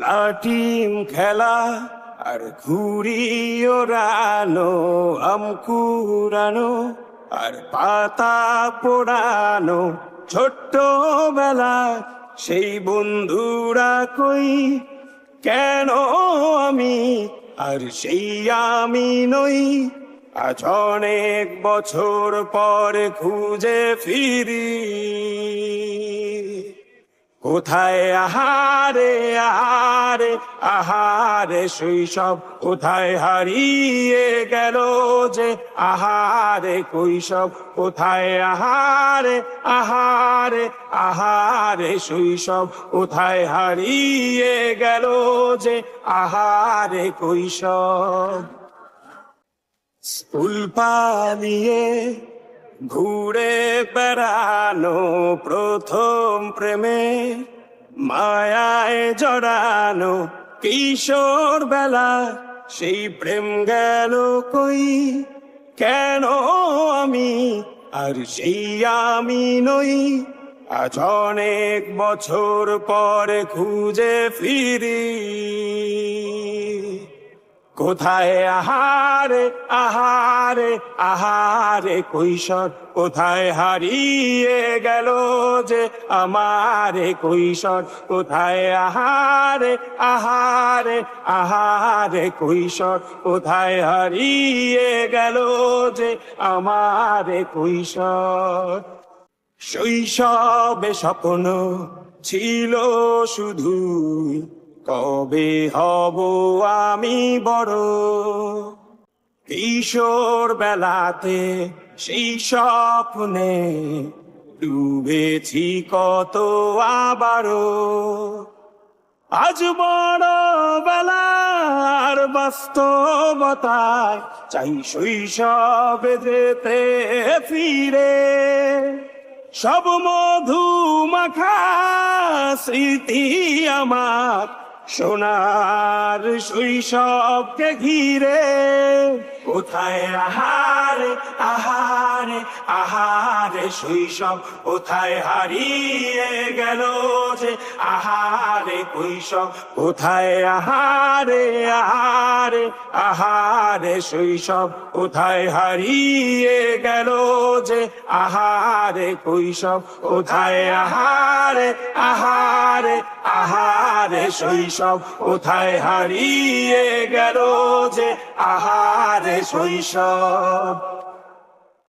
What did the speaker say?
লাটিম খেলা আর ঘুড়ি ওড়ানো, আম কুড়ানো আর পাতা পোড়ানো, ছোট্টবেলা সেই বন্ধুরা কই, কেন আমি আর সেই আমি নই। আজ অনেক বছর পরে খুঁজে ফিরি, কোথায় আহারে আহারে আহারে শৈশব, কোথায় হারিয়ে গেল যে আহারে কৈশব, কোথায় আহারে আহারে আহারে শৈশব, কোথায় হারিয়ে গেল যে আহারে কৈশব। স্কুল পালিয়ে ঘুরে বেড়ানো, প্রথম প্রেমে মায়ায় জড়ানো, কিশোর বেলা সেই প্রেম গেল কই, কেন আমি আর সেই আমি নই। আজ অনেক বছর পরে খুঁজে ফিরি, কোথায় আহারে আহারে আহারে কৈশোর, কোথায় হারিয়ে গেল যে আমারে কৈশোর, কোথায় আহারে আহারে আহারে কৈশোর, কোথায় হারিয়ে গেল যে আমারে কৈশোর। শৈশবে স্বপ্ন ছিল শুধুই, কবে হব আমি বড়। কিশোর বেলাতে সেই স্বপ্নে ডুবেছি কত আবারও, আজ বড় বেলার বাস্তবতায় চাই শৈশবে যেতে ফিরে। সব মধু মাখা স্মৃতি আমার সোনার শৈশবকে ঘিরে, কোথায় আহারে আহারে আহারে শৈশব, কোথায় হারিয়ে গেল যে আহারে কৈশব, কোথায় আহারে আহারে আহারে শৈশব, কোথায় হারিয়ে গেল যে আহারে কৈশব, কোথায় আহারে আহারে আহারে শৈশব, কোথায় হারিয়ে গেল যে আহারে শৈশব।